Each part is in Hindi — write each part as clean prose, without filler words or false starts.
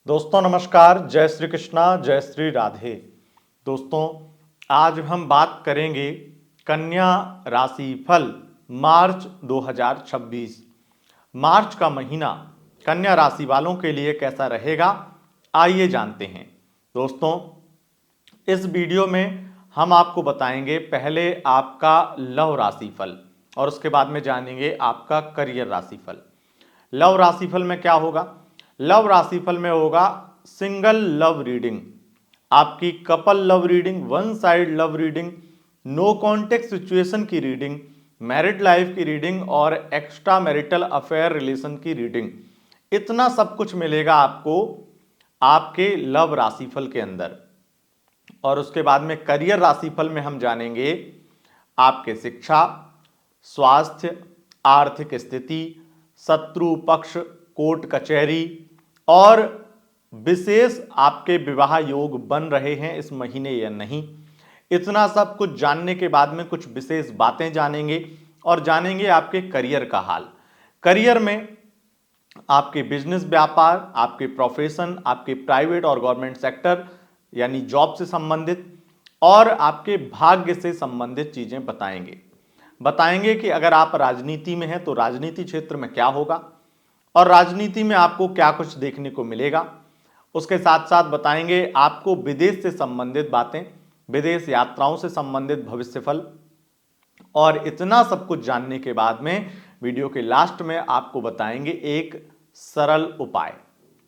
दोस्तों नमस्कार, जय श्री कृष्णा, जय श्री राधे। दोस्तों आज हम बात करेंगे कन्या राशि फल मार्च 2026। मार्च का महीना कन्या राशि वालों के लिए कैसा रहेगा, आइए जानते हैं। दोस्तों इस वीडियो में हम आपको बताएंगे पहले आपका लव राशि फल और उसके बाद में जानेंगे आपका करियर राशि फल। लव राशिफल में क्या होगा? लव राशिफल में होगा सिंगल लव रीडिंग, आपकी couple love reading, one side love reading, no contact situation की रीडिंग, मैरिड लाइफ की रीडिंग और एक्स्ट्रा मैरिटल अफेयर रिलेशन की रीडिंग। इतना सब कुछ मिलेगा आपको आपके लव राशिफल के अंदर। और उसके बाद में करियर राशिफल में हम जानेंगे आपके शिक्षा, स्वास्थ्य, आर्थिक स्थिति, शत्रु पक्ष, कोर्ट कचहरी और विशेष आपके विवाह योग बन रहे हैं इस महीने या नहीं। इतना सब कुछ जानने के बाद में कुछ विशेष बातें जानेंगे और जानेंगे आपके करियर का हाल। करियर में आपके बिजनेस, व्यापार, आपके प्रोफेशन, आपके प्राइवेट और गवर्नमेंट सेक्टर यानी जॉब से संबंधित और आपके भाग्य से संबंधित चीजें बताएंगे कि अगर आप राजनीति में हैं तो राजनीति क्षेत्र में क्या होगा और राजनीति में आपको क्या कुछ देखने को मिलेगा। उसके साथ साथ बताएंगे आपको विदेश से संबंधित बातें, विदेश यात्राओं से संबंधित भविष्यफल। और इतना सब कुछ जानने के बाद में वीडियो के लास्ट में आपको बताएंगे एक सरल उपाय,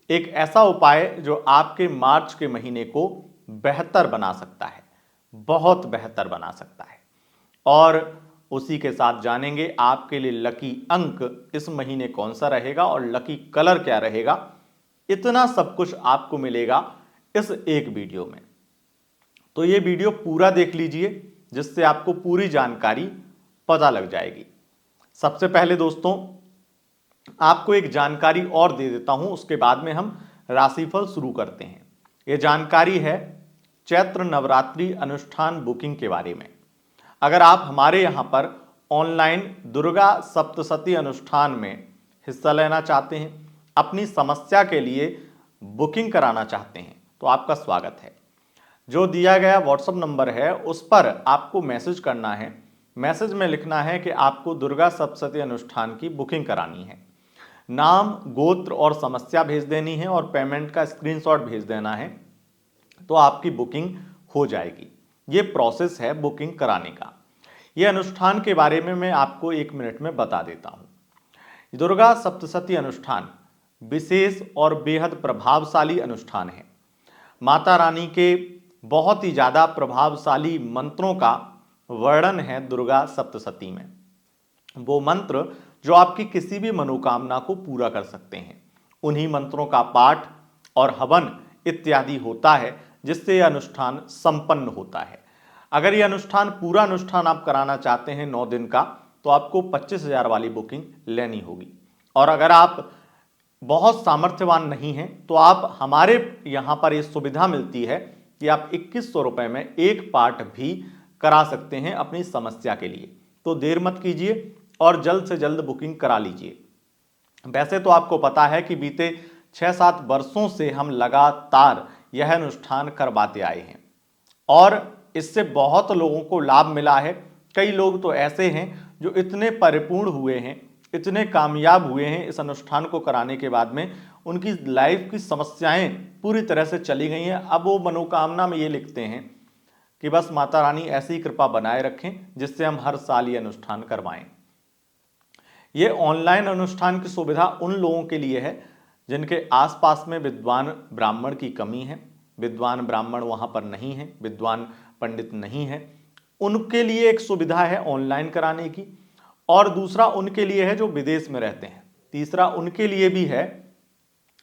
एक ऐसा उपाय जो आपके मार्च के महीने को बेहतर बना सकता है, बहुत बेहतर बना सकता है। और उसी के साथ जानेंगे आपके लिए लकी अंक इस महीने कौन सा रहेगा और लकी कलर क्या रहेगा। इतना सब कुछ आपको मिलेगा इस एक वीडियो में, तो ये वीडियो पूरा देख लीजिए जिससे आपको पूरी जानकारी पता लग जाएगी। सबसे पहले दोस्तों आपको एक जानकारी और दे देता हूं, उसके बाद में हम राशिफल शुरू करते हैं। यह जानकारी है चैत्र नवरात्रि अनुष्ठान बुकिंग के बारे में। अगर आप हमारे यहाँ पर ऑनलाइन दुर्गा सप्तशती अनुष्ठान में हिस्सा लेना चाहते हैं, अपनी समस्या के लिए बुकिंग कराना चाहते हैं, तो आपका स्वागत है। जो दिया गया व्हाट्सएप नंबर है उस पर आपको मैसेज करना है। मैसेज में लिखना है कि आपको दुर्गा सप्तशती अनुष्ठान की बुकिंग करानी है। नाम, गोत्र और समस्या भेज देनी है और पेमेंट का स्क्रीनशॉट भेज देना है, तो आपकी बुकिंग हो जाएगी। ये प्रोसेस है बुकिंग कराने का। ये अनुष्ठान के बारे में मैं आपको 1 मिनट में बता देता हूं। दुर्गा सप्तशती अनुष्ठान विशेष और बेहद प्रभावशाली अनुष्ठान है। माता रानी के बहुत ही ज्यादा प्रभावशाली मंत्रों का वर्णन है दुर्गा सप्तशती में। वो मंत्र जो आपकी किसी भी मनोकामना को पूरा कर सकते हैं, उन्हीं मंत्रों का पाठ और हवन इत्यादि होता है जिससे यह अनुष्ठान संपन्न होता है। अगर यह अनुष्ठान पूरा अनुष्ठान आप कराना चाहते हैं 9 दिन का, तो आपको 25,000 वाली बुकिंग लेनी होगी। और अगर आप बहुत सामर्थ्यवान नहीं हैं तो आप हमारे यहाँ पर ये सुविधा मिलती है कि आप 2100 रुपये में एक पाठ भी करा सकते हैं अपनी समस्या के लिए। तो देर मत कीजिए और जल्द से जल्द बुकिंग करा लीजिए। वैसे तो आपको पता है कि बीते 6-7 वर्षों से हम लगातार यह अनुष्ठान करवाते आए हैं और इससे बहुत लोगों को लाभ मिला है। कई लोग तो ऐसे हैं जो इतने परिपूर्ण हुए हैं, इतने कामयाब हुए हैं इस अनुष्ठान को कराने के बाद में, उनकी लाइफ की समस्याएं पूरी तरह से चली गई हैं। अब वो मनोकामना में ये लिखते हैं कि बस माता रानी ऐसी ही कृपा बनाए रखें जिससे हम हर साल ये अनुष्ठान करवाएं। ये ऑनलाइन अनुष्ठान की सुविधा उन लोगों के लिए है जिनके आसपास में विद्वान ब्राह्मण की कमी है, विद्वान ब्राह्मण वहां पर नहीं है, विद्वान पंडित नहीं है, उनके लिए एक सुविधा है ऑनलाइन कराने की। और दूसरा उनके लिए है जो विदेश में रहते हैं। तीसरा उनके लिए भी है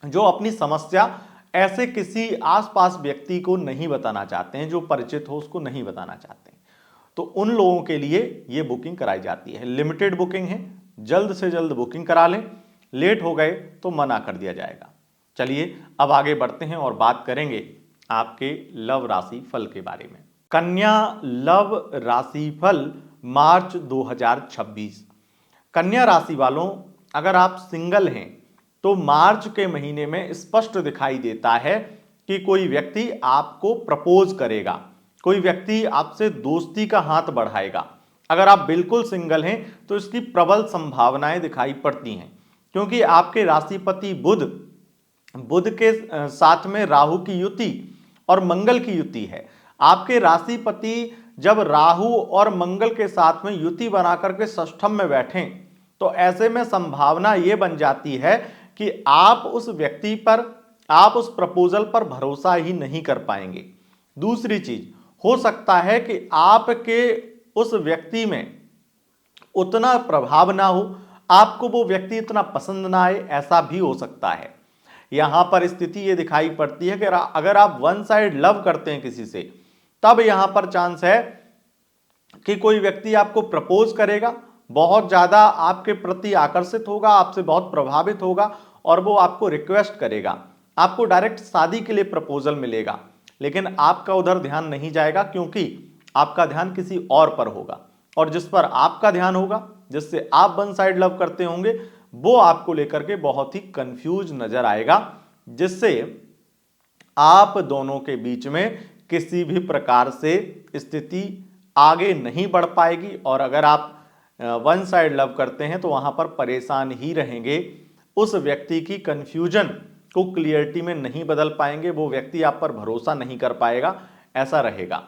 जो अपनी समस्या ऐसे किसी आसपास व्यक्ति को नहीं बताना चाहते हैं, जो परिचित हो उसको नहीं बताना चाहते हैं, तो उन लोगों के लिए ये बुकिंग कराई जाती है। लिमिटेड बुकिंग है, जल्द से जल्द बुकिंग करा लें, लेट हो गए तो मना कर दिया जाएगा। चलिए अब आगे बढ़ते हैं और बात करेंगे आपके लव राशि फल के बारे में। कन्या लव राशि फल मार्च 2026। कन्या राशि वालों, अगर आप सिंगल हैं तो मार्च के महीने में स्पष्ट दिखाई देता है कि कोई व्यक्ति आपको प्रपोज करेगा, कोई व्यक्ति आपसे दोस्ती का हाथ बढ़ाएगा। अगर आप बिल्कुल सिंगल हैं तो इसकी प्रबल संभावनाएं दिखाई पड़ती हैं, क्योंकि आपके राशिपति बुध के साथ में राहु की युति और मंगल की युति है। आपके राशिपति जब राहु और मंगल के साथ में युति बना करके षष्ठम में बैठें तो ऐसे में संभावना ये बन जाती है कि आप उस व्यक्ति पर, आप उस प्रपोजल पर भरोसा ही नहीं कर पाएंगे। दूसरी चीज, हो सकता है कि आपके उस व्यक्ति में उतना प्रभाव ना हो, आपको वो व्यक्ति इतना पसंद ना आए, ऐसा भी हो सकता है। यहां पर स्थिति ये दिखाई पड़ती है कि अगर आप वन साइड लव करते हैं किसी से, तब यहां पर चांस है कि कोई व्यक्ति आपको प्रपोज करेगा, बहुत ज्यादा आपके प्रति आकर्षित होगा, आपसे बहुत प्रभावित होगा और वो आपको रिक्वेस्ट करेगा, आपको डायरेक्ट शादी के लिए प्रपोजल मिलेगा, लेकिन आपका उधर ध्यान नहीं जाएगा क्योंकि आपका ध्यान किसी और पर होगा, और जिस पर आपका ध्यान होगा, जिससे आप वन साइड लव करते होंगे, वो आपको लेकर के बहुत ही कंफ्यूज नजर आएगा, जिससे आप दोनों के बीच में किसी भी प्रकार से स्थिति आगे नहीं बढ़ पाएगी। और अगर आप वन साइड लव करते हैं तो वहां पर परेशान ही रहेंगे, उस व्यक्ति की कंफ्यूजन को क्लियरिटी में नहीं बदल पाएंगे, वो व्यक्ति आप पर भरोसा नहीं कर पाएगा, ऐसा रहेगा।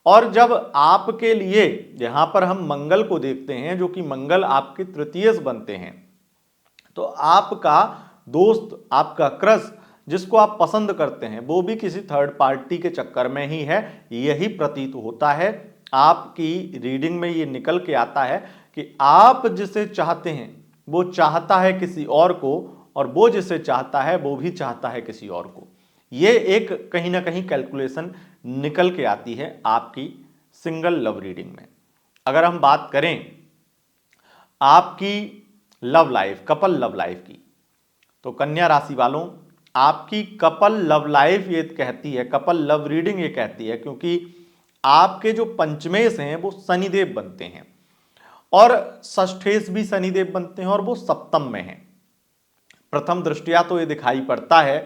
और जब आपके लिए यहां पर हम मंगल को देखते हैं, जो कि मंगल आपके तृतीयस बनते हैं, तो आपका दोस्त, आपका क्रश, जिसको आप पसंद करते हैं, वो भी किसी थर्ड पार्टी के चक्कर में ही है, यही प्रतीत होता है। आपकी रीडिंग में ये निकल के आता है कि आप जिसे चाहते हैं वो चाहता है किसी और को, और वो जिसे चाहता है वो भी चाहता है किसी और को। ये एक कहीं ना कहीं कैलकुलेशन निकल के आती है आपकी सिंगल लव रीडिंग में। अगर हम बात करें आपकी love life, couple love life की, तो कन्या राशि वालों, आपकी कपल लव लाइफ ये कहती है, कपल लव रीडिंग ये कहती है, क्योंकि आपके जो पंचमेश हैं वो शनिदेव बनते हैं और षष्ठेश भी शनिदेव बनते हैं और वो सप्तम में हैं। प्रथम दृष्टया तो ये दिखाई पड़ता है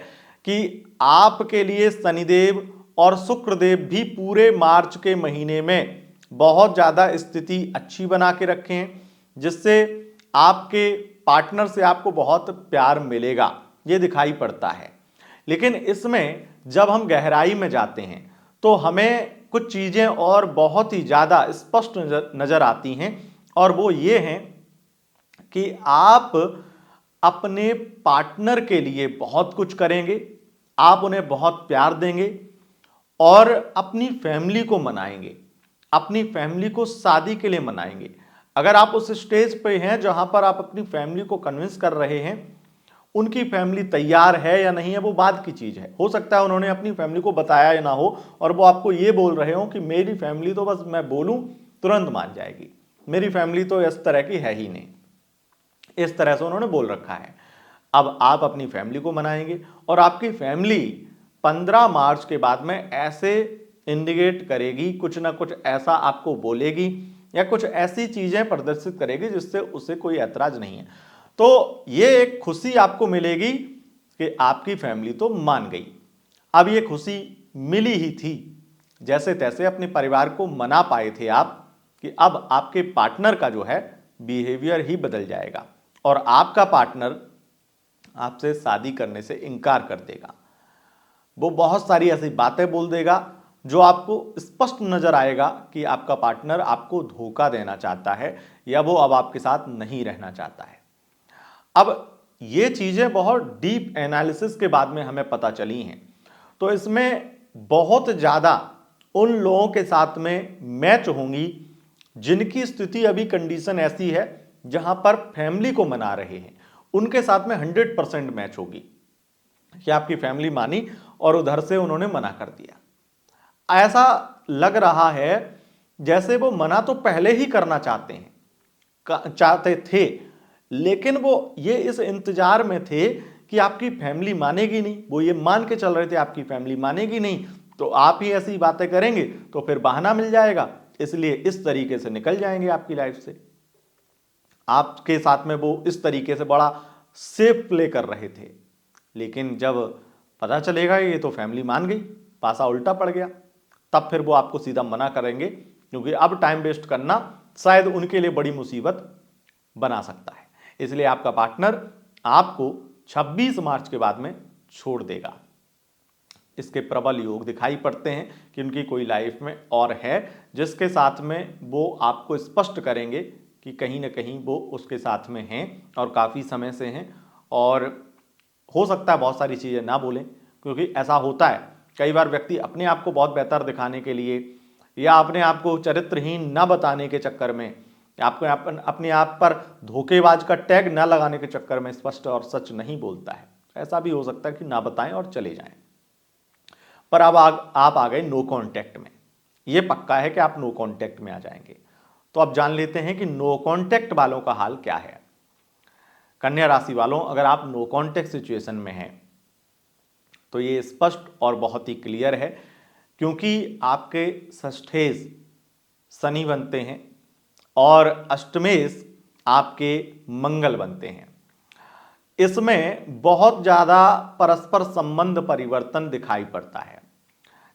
कि आपके लिए शनिदेव और शुक्रदेव भी पूरे मार्च के महीने में बहुत ज्यादा स्थिति अच्छी बना के रखे हैं, जिससे आपके पार्टनर से आपको बहुत प्यार मिलेगा, ये दिखाई पड़ता है। लेकिन इसमें जब हम गहराई में जाते हैं तो हमें कुछ चीजें और बहुत ही ज्यादा स्पष्ट नजर आती हैं, और वो ये हैं कि आप अपने पार्टनर के लिए बहुत कुछ करेंगे, आप उन्हें बहुत प्यार देंगे और अपनी फैमिली को मनाएंगे, अपनी फैमिली को शादी के लिए मनाएंगे। अगर आप उस स्टेज पे हैं जहां पर आप अपनी फैमिली को कन्विंस कर रहे हैं, उनकी फैमिली तैयार है या नहीं है वो बाद की चीज है। हो सकता है उन्होंने अपनी फैमिली को बताया या ना हो और वो आपको ये बोल रहे हो कि मेरी फैमिली तो बस मैं बोलूं तुरंत मान जाएगी, मेरी फैमिली तो इस तरह की है ही नहीं, इस तरह से उन्होंने बोल रखा है। अब आप अपनी फैमिली को मनाएंगे और आपकी फैमिली 15 मार्च के बाद में ऐसे इंडिकेट करेगी, कुछ ना कुछ ऐसा आपको बोलेगी या कुछ ऐसी चीजें प्रदर्शित करेगी जिससे उसे कोई ऐतराज नहीं है। तो ये एक खुशी आपको मिलेगी कि आपकी फैमिली तो मान गई। अब ये खुशी मिली ही थी, जैसे तैसे अपने परिवार को मना पाए थे आप, कि अब आपके पार्टनर का जो है बिहेवियर ही बदल जाएगा और आपका पार्टनर आपसे शादी करने से इनकार कर देगा। वो बहुत सारी ऐसी बातें बोल देगा जो आपको स्पष्ट नजर आएगा कि आपका पार्टनर आपको धोखा देना चाहता है या वो अब आपके साथ नहीं रहना चाहता है। अब ये चीजें बहुत डीप एनालिसिस के बाद में हमें पता चली हैं, तो इसमें बहुत ज्यादा उन लोगों के साथ में मैच होंगी जिनकी स्थिति अभी कंडीशन ऐसी है जहां पर फैमिली को मना रहे हैं, उनके साथ में 100% मैच होगी कि आपकी फैमिली मानी और उधर से उन्होंने मना कर दिया। ऐसा लग रहा है जैसे वो मना तो पहले ही करना चाहते थे, लेकिन वो ये इस इंतजार में थे कि आपकी फैमिली मानेगी नहीं, वो ये मान के चल रहे थे आपकी फैमिली मानेगी नहीं, तो आप ही ऐसी बातें करेंगे तो फिर बहाना मिल जाएगा, इसलिए इस तरीके से निकल जाएंगे आपकी लाइफ से। आपके साथ में वो इस तरीके से बड़ा सेफ प्ले कर रहे थे, लेकिन जब पता चलेगा ये तो फैमिली मान गई, पासा उल्टा पड़ गया, तब फिर वो आपको सीधा मना करेंगे, क्योंकि अब टाइम वेस्ट करना शायद उनके लिए बड़ी मुसीबत बना सकता है। इसलिए आपका पार्टनर आपको 26 मार्च के बाद में छोड़ देगा। इसके प्रबल योग दिखाई पड़ते हैं कि उनकी कोई लाइफ में और है जिसके साथ में वो आपको स्पष्ट करेंगे कि कहीं ना कहीं वो उसके साथ में हैं और काफ़ी समय से हैं। और हो सकता है बहुत सारी चीज़ें ना बोलें, क्योंकि ऐसा होता है कई बार व्यक्ति अपने आप को बहुत बेहतर दिखाने के लिए या अपने आप को चरित्रहीन न बताने के चक्कर में, आपको अपने आप पर धोखेबाज का टैग न लगाने के चक्कर में स्पष्ट और सच नहीं बोलता है। ऐसा भी हो सकता है कि ना बताएं और चले जाएं। पर अब आप आ गए नो कांटेक्ट में। ये पक्का है कि आप नो कांटेक्ट में आ जाएंगे। तो अब जान लेते हैं कि नो कांटेक्ट वालों का हाल क्या है। कन्या राशि वालों, अगर आप नो कांटेक्ट सिचुएशन में हैं तो ये स्पष्ट और बहुत ही क्लियर है, क्योंकि आपके षष्ठेश शनि बनते हैं और अष्टमेश आपके मंगल बनते हैं। इसमें बहुत ज़्यादा परस्पर संबंध परिवर्तन दिखाई पड़ता है।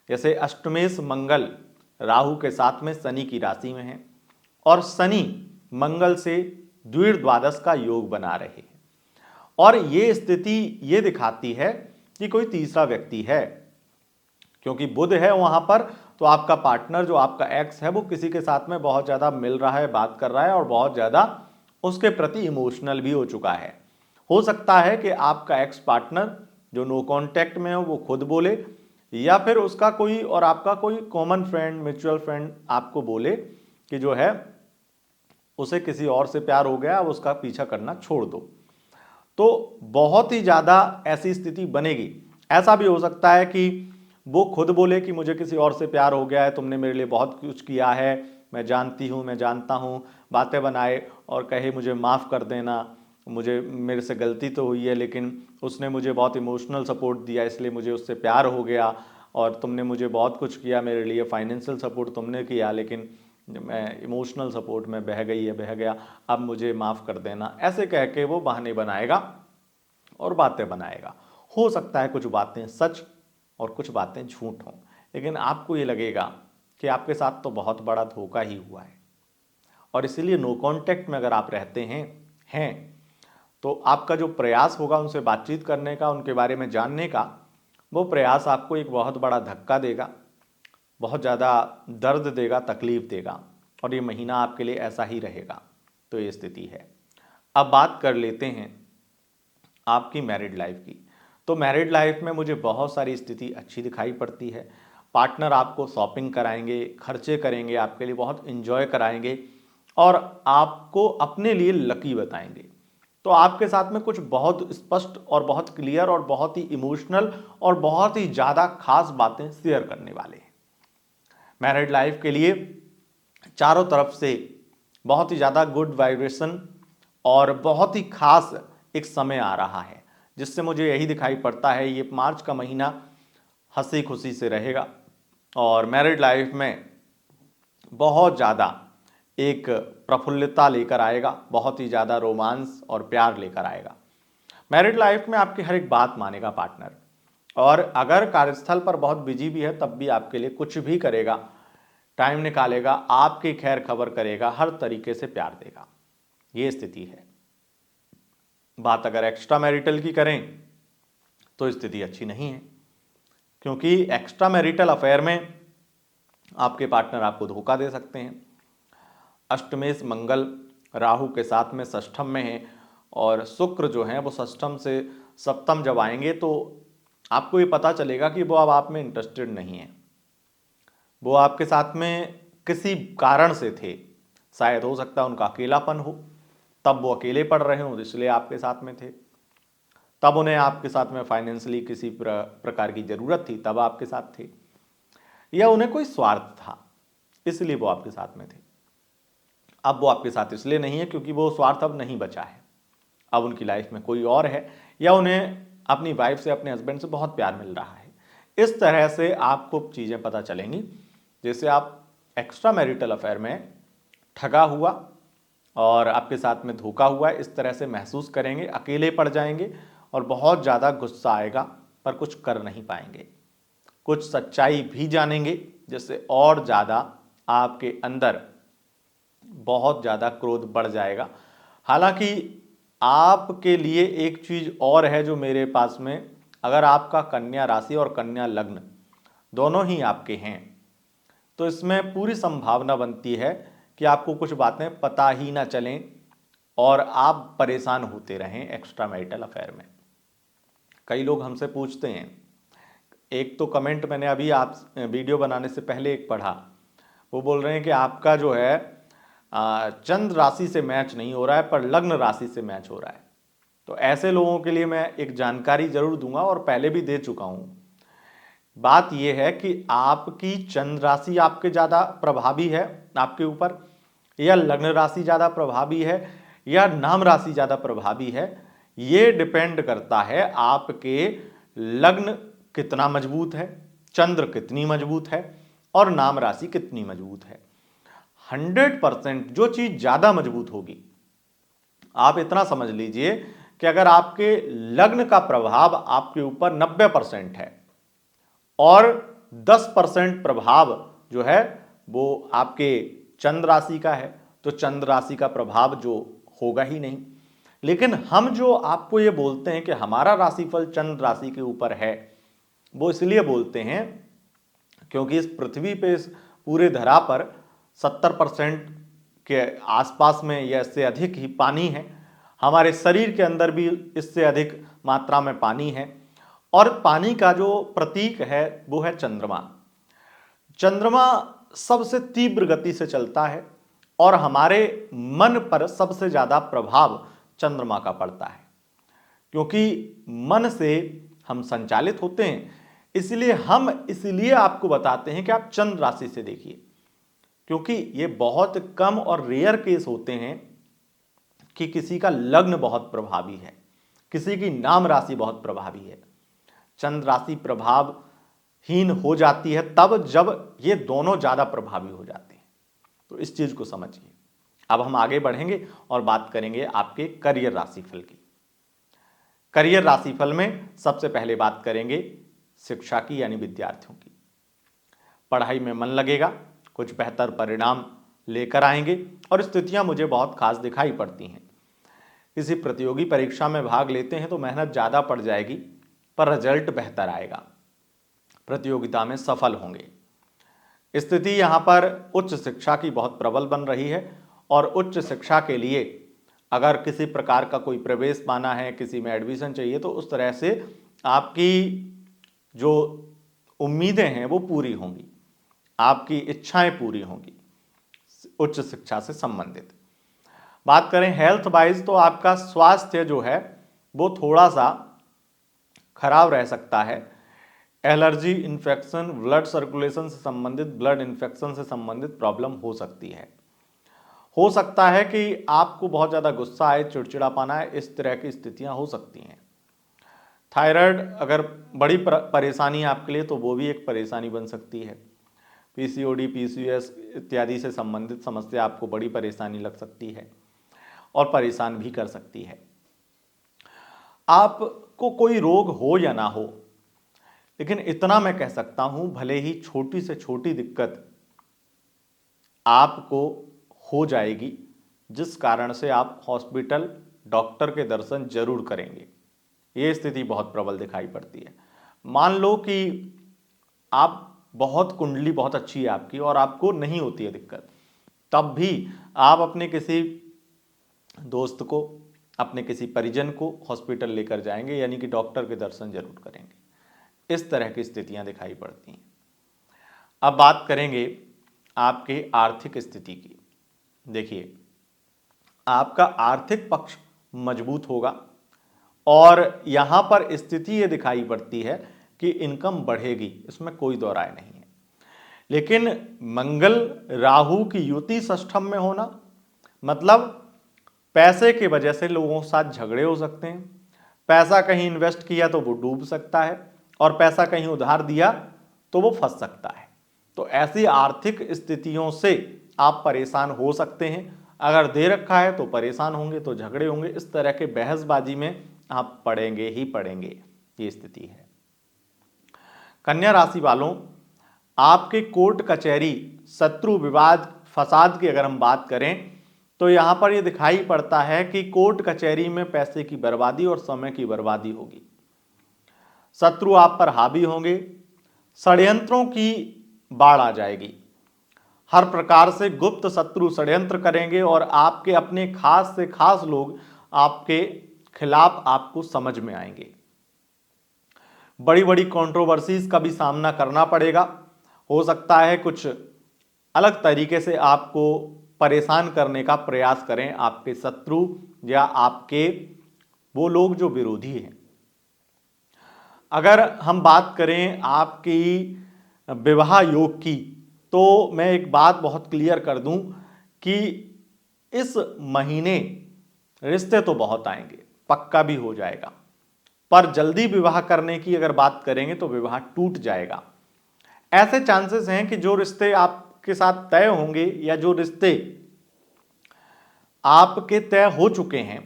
जैसे अष्टमेश मंगल राहु के साथ में शनि की राशि में है और शनि मंगल से द्विर्द्वादश का योग बना रहे हैं, और ये स्थिति ये दिखाती है कि कोई तीसरा व्यक्ति है, क्योंकि बुध है वहां पर। तो आपका पार्टनर जो आपका एक्स है वो किसी के साथ में बहुत ज़्यादा मिल रहा है, बात कर रहा है और बहुत ज़्यादा उसके प्रति इमोशनल भी हो चुका है। हो सकता है कि आपका एक्स पार्टनर जो नो कांटेक्ट में हो वो खुद बोले, या फिर उसका कोई और आपका कोई कॉमन फ्रेंड, म्यूचुअल फ्रेंड आपको बोले कि जो है उसे किसी और से प्यार हो गया, अब उसका पीछा करना छोड़ दो। तो बहुत ही ज़्यादा ऐसी स्थिति बनेगी। ऐसा भी हो सकता है कि वो खुद बोले कि मुझे किसी और से प्यार हो गया है, तुमने मेरे लिए बहुत कुछ किया है, मैं जानती हूँ, मैं जानता हूँ, बातें बनाए और कहे मुझे माफ़ कर देना, मुझे मेरे से गलती तो हुई है, लेकिन उसने मुझे बहुत इमोशनल सपोर्ट दिया इसलिए मुझे उससे प्यार हो गया, और तुमने मुझे बहुत कुछ किया मेरे लिए, फाइनेंशियल सपोर्ट तुमने किया, लेकिन मैं इमोशनल सपोर्ट में बह गया, अब मुझे माफ़ कर देना। ऐसे कह के वो बहाने बनाएगा और बातें बनाएगा। हो सकता है कुछ बातें सच और कुछ बातें झूठ हों, लेकिन आपको ये लगेगा कि आपके साथ तो बहुत बड़ा धोखा ही हुआ है। और इसीलिए नो कांटेक्ट में अगर आप रहते हैं तो आपका जो प्रयास होगा उनसे बातचीत करने का, उनके बारे में जानने का, वो प्रयास आपको एक बहुत बड़ा धक्का देगा, बहुत ज़्यादा दर्द देगा, तकलीफ देगा, और ये महीना आपके लिए ऐसा ही रहेगा। तो ये स्थिति है। अब बात कर लेते हैं आपकी मैरिड लाइफ की। तो मैरिड लाइफ में मुझे बहुत सारी स्थिति अच्छी दिखाई पड़ती है। पार्टनर आपको शॉपिंग कराएंगे, खर्चे करेंगे, आपके लिए बहुत इन्जॉय कराएंगे और आपको अपने लिए लकी बताएंगे। तो आपके साथ में कुछ बहुत स्पष्ट और बहुत क्लियर और बहुत ही इमोशनल और बहुत ही ज़्यादा खास बातें शेयर करने वाले हैं। मैरिड लाइफ के लिए चारों तरफ से बहुत ही ज़्यादा गुड वाइब्रेशन और बहुत ही खास एक समय आ रहा है, जिससे मुझे यही दिखाई पड़ता है ये मार्च का महीना हंसी खुशी से रहेगा और मैरिड लाइफ में बहुत ज़्यादा एक प्रफुल्लता लेकर आएगा, बहुत ही ज़्यादा रोमांस और प्यार लेकर आएगा। मैरिड लाइफ में आपकी हर एक बात मानेगा पार्टनर, और अगर कार्यस्थल पर बहुत बिजी भी है तब भी आपके लिए कुछ भी करेगा, टाइम निकालेगा, आपकी खैर खबर करेगा, हर तरीके से प्यार देगा। ये स्थिति है। बात अगर एक्स्ट्रा मैरिटल की करें तो स्थिति अच्छी नहीं है, क्योंकि एक्स्ट्रा मैरिटल अफेयर में आपके पार्टनर आपको धोखा दे सकते हैं। अष्टमेश मंगल राहु के साथ में षष्ठम में है, और शुक्र जो है वो षष्ठम से सप्तम जब आएंगे तो आपको ये पता चलेगा कि वो अब आप में इंटरेस्टेड नहीं है। वो आपके साथ में किसी कारण से थे, शायद हो सकता है उनका अकेलापन हो, तब वो अकेले पड़ रहे हों इसलिए आपके साथ में थे, तब उन्हें आपके साथ में फाइनेंशियली किसी प्रकार की ज़रूरत थी तब आपके साथ थे, या उन्हें कोई स्वार्थ था इसलिए वो आपके साथ में थे। अब वो आपके साथ इसलिए नहीं है क्योंकि वो स्वार्थ अब नहीं बचा है, अब उनकी लाइफ में कोई और है, या उन्हें अपनी वाइफ से, अपने हस्बैंड से बहुत प्यार मिल रहा है। इस तरह से आपको चीज़ें पता चलेंगी, जैसे आप एक्स्ट्रा मैरिटल अफेयर में ठगा हुआ और आपके साथ में धोखा हुआ है, इस तरह से महसूस करेंगे, अकेले पड़ जाएंगे और बहुत ज़्यादा गुस्सा आएगा, पर कुछ कर नहीं पाएंगे। कुछ सच्चाई भी जानेंगे जिससे और ज़्यादा आपके अंदर बहुत ज़्यादा क्रोध बढ़ जाएगा। हालांकि आपके लिए एक चीज़ और है जो मेरे पास में, अगर आपका कन्या राशि और कन्या लग्न दोनों ही आपके हैं तो इसमें पूरी संभावना बनती है कि आपको कुछ बातें पता ही ना चलें और आप परेशान होते रहें एक्स्ट्रा मैरिटल अफेयर में। कई लोग हमसे पूछते हैं, एक तो कमेंट मैंने अभी आप वीडियो बनाने से पहले एक पढ़ा, वो बोल रहे हैं कि आपका जो है चंद्र राशि से मैच नहीं हो रहा है पर लग्न राशि से मैच हो रहा है। तो ऐसे लोगों के लिए मैं एक जानकारी जरूर दूंगा और पहले भी दे चुका हूं। बात यह है कि आपकी चंद्र राशि आपके ज़्यादा प्रभावी है आपके ऊपर, या लग्न राशि ज़्यादा प्रभावी है, या नाम राशि ज़्यादा प्रभावी है। ये डिपेंड करता है आपके लग्न कितना मजबूत है, चंद्र कितनी मजबूत है और नाम राशि कितनी मजबूत है। 100% जो चीज़ ज़्यादा मजबूत होगी, आप इतना समझ लीजिए कि अगर आपके लग्न का प्रभाव आपके ऊपर 90% है और 10% प्रभाव जो है वो आपके चंद्र राशि का है, तो चंद्र राशि का प्रभाव जो होगा ही नहीं। लेकिन हम जो आपको ये बोलते हैं कि हमारा राशिफल चंद्र राशि के ऊपर है, वो इसलिए बोलते हैं क्योंकि इस पृथ्वी पे, इस पूरे धरा पर 70% के आसपास में या इससे अधिक ही पानी है। हमारे शरीर के अंदर भी इससे अधिक मात्रा में पानी है और पानी का जो प्रतीक है वो है चंद्रमा। चंद्रमा सबसे तीव्र गति से चलता है और हमारे मन पर सबसे ज़्यादा प्रभाव चंद्रमा का पड़ता है, क्योंकि मन से हम संचालित होते हैं। इसलिए आपको बताते हैं कि आप चंद्र राशि से देखिए, क्योंकि ये बहुत कम और रेयर केस होते हैं कि किसी का लग्न बहुत प्रभावी है, किसी की नाम राशि बहुत प्रभावी है। चंद्र राशि प्रभावहीन हो जाती है तब जब ये दोनों ज्यादा प्रभावी हो जाते हैं। तो इस चीज को समझिए। अब हम आगे बढ़ेंगे और बात करेंगे आपके करियर राशिफल की। करियर राशिफल में सबसे पहले बात करेंगे शिक्षा की, यानी विद्यार्थियों की। पढ़ाई में मन लगेगा, कुछ बेहतर परिणाम लेकर आएंगे और स्थितियां मुझे बहुत खास दिखाई पड़ती हैं। किसी प्रतियोगी परीक्षा में भाग लेते हैं तो मेहनत ज़्यादा पड़ जाएगी पर रिजल्ट बेहतर आएगा, प्रतियोगिता में सफल होंगे। स्थिति यहाँ पर उच्च शिक्षा की बहुत प्रबल बन रही है और उच्च शिक्षा के लिए अगर किसी प्रकार का कोई प्रवेश पाना है, किसी में एडमिशन चाहिए, तो उस तरह से आपकी जो उम्मीदें हैं वो पूरी होंगी, आपकी इच्छाएं पूरी होंगी उच्च शिक्षा से संबंधित। बात करें हेल्थ वाइज तो आपका स्वास्थ्य जो है वो थोड़ा सा खराब रह सकता है। एलर्जी, इन्फेक्शन, ब्लड सर्कुलेशन से संबंधित, ब्लड इन्फेक्शन से संबंधित प्रॉब्लम हो सकती है। हो सकता है कि आपको बहुत ज़्यादा गुस्सा आए, चिड़चिड़ापन आए, इस तरह की स्थितियां हो सकती हैं। थायराइड अगर बड़ी परेशानी आपके लिए तो वो भी एक परेशानी बन सकती है। पीसीओडी, पीसीओएस इत्यादि से संबंधित समस्या आपको बड़ी परेशानी लग सकती है और परेशान भी कर सकती है। आपको कोई रोग हो या ना हो, लेकिन इतना मैं कह सकता हूं, भले ही छोटी से छोटी दिक्कत आपको हो जाएगी, जिस कारण से आप हॉस्पिटल, डॉक्टर के दर्शन जरूर करेंगे। ये स्थिति बहुत प्रबल दिखाई पड़ती है। मान लो कि आप बहुत कुंडली बहुत अच्छी है आपकी और आपको नहीं होती है दिक्कत, तब भी आप अपने किसी दोस्त को, अपने किसी परिजन को हॉस्पिटल लेकर जाएंगे, यानी कि डॉक्टर के दर्शन जरूर करेंगे। इस तरह की स्थितियां दिखाई पड़ती हैं। अब बात करेंगे आपके आर्थिक स्थिति की। देखिए, आपका आर्थिक पक्ष मजबूत होगा और यहां पर स्थिति ये दिखाई पड़ती है कि इनकम बढ़ेगी, इसमें कोई दो राय नहीं है। लेकिन मंगल राहु की युति षष्ठम में होना, मतलब पैसे की वजह से लोगों के साथ झगड़े हो सकते हैं। पैसा कहीं इन्वेस्ट किया तो वो डूब सकता है और पैसा कहीं उधार दिया तो वो फंस सकता है। तो ऐसी आर्थिक स्थितियों से आप परेशान हो सकते हैं। अगर दे रखा है तो परेशान होंगे, तो झगड़े होंगे, इस तरह के बहसबाजी में आप पड़ेंगे ही पड़ेंगे, ये स्थिति है। कन्या राशि वालों, आपके कोर्ट कचहरी, शत्रु, विवाद, फसाद की अगर हम बात करें तो यहां पर ये दिखाई पड़ता है कि कोर्ट कचहरी में पैसे की बर्बादी और समय की बर्बादी होगी। शत्रु आप पर हावी होंगे, षड्यंत्रों की बाढ़ आ जाएगी। हर प्रकार से गुप्त शत्रु षड्यंत्र करेंगे और आपके अपने खास से खास लोग आपके खिलाफ आपको समझ में आएंगे। बड़ी बड़ी कंट्रोवर्सीज का भी सामना करना पड़ेगा। हो सकता है कुछ अलग तरीके से आपको परेशान करने का प्रयास करें आपके शत्रु या आपके वो लोग जो विरोधी हैं। अगर हम बात करें आपकी विवाह योग की, तो मैं एक बात बहुत क्लियर कर दूं कि इस महीने रिश्ते तो बहुत आएंगे, पक्का भी हो जाएगा, पर जल्दी विवाह करने की अगर बात करेंगे तो विवाह टूट जाएगा। ऐसे चांसेस हैं कि जो रिश्ते आपके साथ तय होंगे या जो रिश्ते आपके तय हो चुके हैं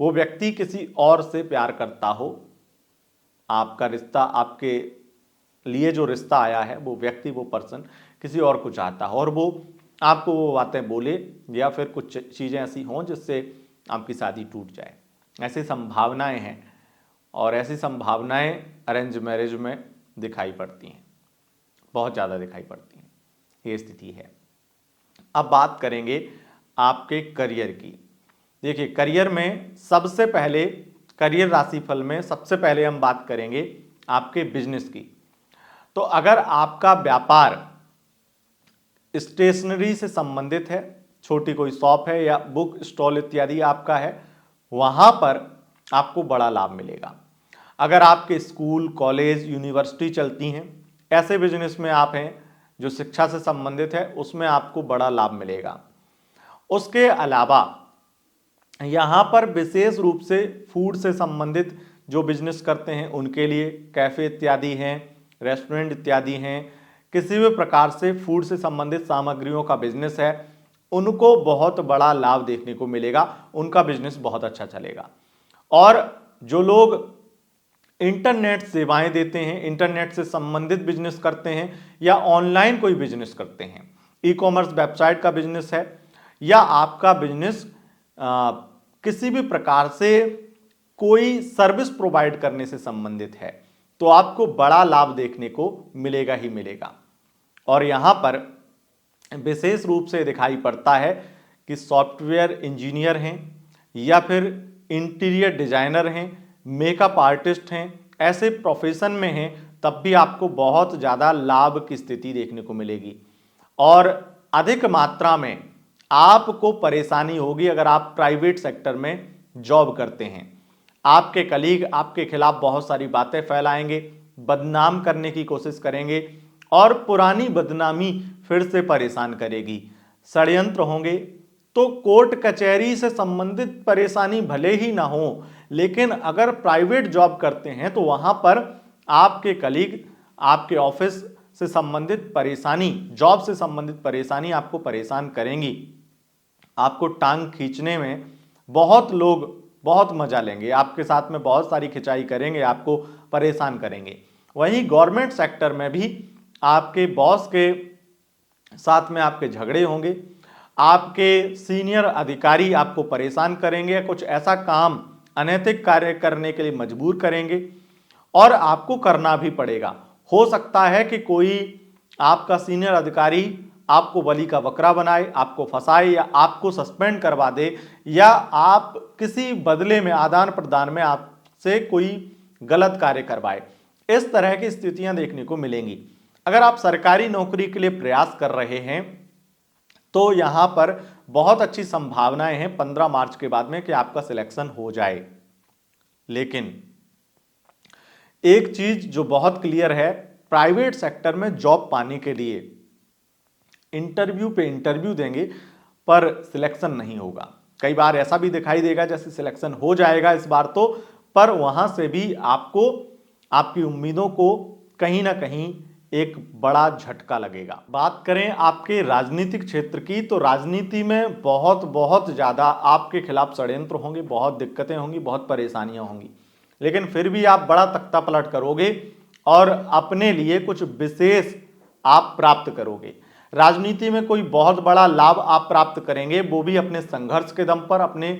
वो व्यक्ति किसी और से प्यार करता हो। आपका रिश्ता, आपके लिए जो रिश्ता आया है वो व्यक्ति, वो पर्सन किसी और को चाहता हो और वो आपको वो बातें बोले या फिर कुछ चीज़ें ऐसी हों जिससे आपकी शादी टूट जाए। ऐसी संभावनाएं हैं और ऐसी संभावनाएं अरेंज मैरिज में दिखाई पड़ती हैं, बहुत ज़्यादा दिखाई पड़ती हैं, ये स्थिति है। अब बात करेंगे आपके करियर की। देखिए, करियर में सबसे पहले, करियर राशिफल में सबसे पहले हम बात करेंगे आपके बिजनेस की। तो अगर आपका व्यापार स्टेशनरी से संबंधित है, छोटी कोई शॉप है या बुक स्टॉल इत्यादि आपका है, वहां पर आपको बड़ा लाभ मिलेगा। अगर आपके स्कूल, कॉलेज, यूनिवर्सिटी चलती हैं, ऐसे बिजनेस में आप हैं जो शिक्षा से संबंधित है, उसमें आपको बड़ा लाभ मिलेगा। उसके अलावा यहाँ पर विशेष रूप से फूड से संबंधित जो बिजनेस करते हैं उनके लिए कैफे इत्यादि हैं, रेस्टोरेंट इत्यादि हैं, किसी भी प्रकार से फूड से संबंधित सामग्रियों का बिजनेस है, उनको बहुत बड़ा लाभ देखने को मिलेगा, उनका बिजनेस बहुत अच्छा चलेगा। और जो लोग इंटरनेट सेवाएं देते हैं, इंटरनेट से संबंधित बिजनेस करते हैं या ऑनलाइन कोई बिजनेस करते हैं, ई कॉमर्स वेबसाइट का बिजनेस है या आपका बिजनेस किसी भी प्रकार से कोई सर्विस प्रोवाइड करने से संबंधित है, तो आपको बड़ा लाभ देखने को मिलेगा ही मिलेगा। और यहां पर विशेष रूप से दिखाई पड़ता है कि सॉफ्टवेयर इंजीनियर हैं या फिर इंटीरियर डिजाइनर हैं, मेकअप आर्टिस्ट हैं, ऐसे प्रोफेशन में हैं, तब भी आपको बहुत ज़्यादा लाभ की स्थिति देखने को मिलेगी। और अधिक मात्रा में आपको परेशानी होगी अगर आप प्राइवेट सेक्टर में जॉब करते हैं। आपके कलीग आपके खिलाफ बहुत सारी बातें फैलाएंगे, बदनाम करने की कोशिश करेंगे और पुरानी बदनामी फिर से परेशान करेगी। षड्यंत्र होंगे, तो कोर्ट कचहरी से संबंधित परेशानी भले ही ना हो, लेकिन अगर प्राइवेट जॉब करते हैं तो वहां पर आपके कलीग, आपके ऑफिस से संबंधित परेशानी, जॉब से संबंधित परेशानी आपको परेशान करेंगी। आपको टांग खींचने में बहुत लोग बहुत मजा लेंगे, आपके साथ में बहुत सारी खिंचाई करेंगे, आपको परेशान करेंगे। वहीं गवर्नमेंट सेक्टर में भी आपके बॉस के साथ में आपके झगड़े होंगे, आपके सीनियर अधिकारी आपको परेशान करेंगे, कुछ ऐसा काम, अनैतिक कार्य करने के लिए मजबूर करेंगे और आपको करना भी पड़ेगा। हो सकता है कि कोई आपका सीनियर अधिकारी आपको बलि का बकरा बनाए, आपको फंसाए या आपको सस्पेंड करवा दे या आप किसी बदले में, आदान प्रदान में आपसे कोई गलत कार्य करवाए। इस तरह की स्थितियां देखने को मिलेंगी। अगर आप सरकारी नौकरी के लिए प्रयास कर रहे हैं तो यहां पर बहुत अच्छी संभावनाएं हैं 15 मार्च के बाद में कि आपका सिलेक्शन हो जाए। लेकिन एक चीज जो बहुत क्लियर है, प्राइवेट सेक्टर में जॉब पाने के लिए इंटरव्यू पे इंटरव्यू देंगे पर सिलेक्शन नहीं होगा। कई बार ऐसा भी दिखाई देगा जैसे सिलेक्शन हो जाएगा इस बार तो, पर वहां से भी आपको आपकी उम्मीदों को कहीं ना कहीं एक बड़ा झटका लगेगा। बात करें आपके राजनीतिक क्षेत्र की, तो राजनीति में बहुत ज़्यादा आपके खिलाफ षड्यंत्र होंगे, बहुत दिक्कतें होंगी, बहुत परेशानियां होंगी, लेकिन फिर भी आप बड़ा तख्ता पलट करोगे और अपने लिए कुछ विशेष आप प्राप्त करोगे। राजनीति में कोई बहुत बड़ा लाभ आप प्राप्त करेंगे, वो भी अपने संघर्ष के दम पर, अपने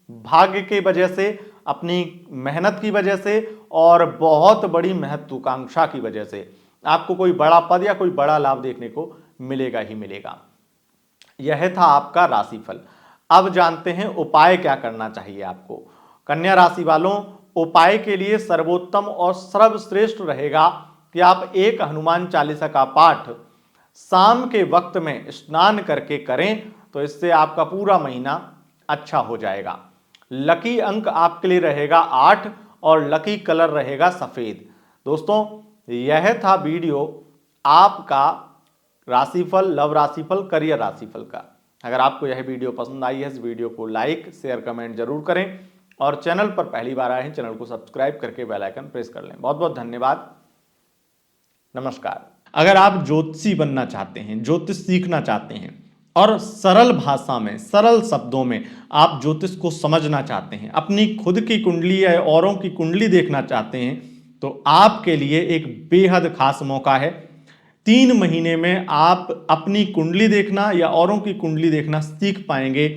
भाग्य की वजह से, अपनी मेहनत की वजह से और बहुत बड़ी महत्वाकांक्षा की वजह से आपको कोई बड़ा पद या कोई बड़ा लाभ देखने को मिलेगा ही मिलेगा। यह था आपका राशिफल। अब जानते हैं उपाय क्या करना चाहिए आपको। कन्या राशि वालों, उपाय के लिए सर्वोत्तम और सर्वश्रेष्ठ रहेगा कि आप एक हनुमान चालीसा का पाठ शाम के वक्त में स्नान करके करें, तो इससे आपका पूरा महीना अच्छा हो जाएगा। लकी अंक आपके लिए रहेगा 8 और लकी कलर रहेगा सफेद। दोस्तों, यह था वीडियो आपका राशिफल, लव राशिफल, करियर राशिफल का। अगर आपको यह वीडियो पसंद आई है, इस वीडियो को लाइक शेयर कमेंट जरूर करें और चैनल पर पहली बार आए हैं चैनल को सब्सक्राइब करके बेल आइकन प्रेस कर लें। बहुत बहुत धन्यवाद, नमस्कार। अगर आप ज्योतिषी बनना चाहते हैं, ज्योतिष सीखना चाहते हैं और सरल भाषा में, सरल शब्दों में आप ज्योतिष को समझना चाहते हैं, अपनी खुद की कुंडली या औरों की कुंडली देखना चाहते हैं, तो आपके लिए एक बेहद खास मौका है। 3 महीने में आप अपनी कुंडली देखना या औरों की कुंडली देखना सीख पाएंगे।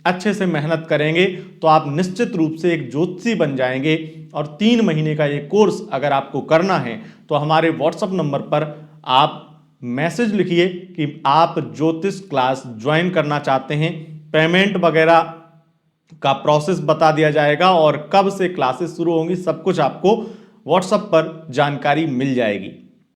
अच्छे से मेहनत करेंगे तो आप निश्चित रूप से एक ज्योतिषी बन जाएंगे। और 3 महीने का ये कोर्स अगर आपको करना है तो हमारे व्हाट्सएप नंबर पर आप मैसेज लिखिए कि आप ज्योतिष क्लास ज्वाइन करना चाहते हैं। पेमेंट वगैरह का प्रोसेस बता दिया जाएगा और कब से क्लासेस शुरू होंगी, सब कुछ आपको व्हाट्सएप पर जानकारी मिल जाएगी।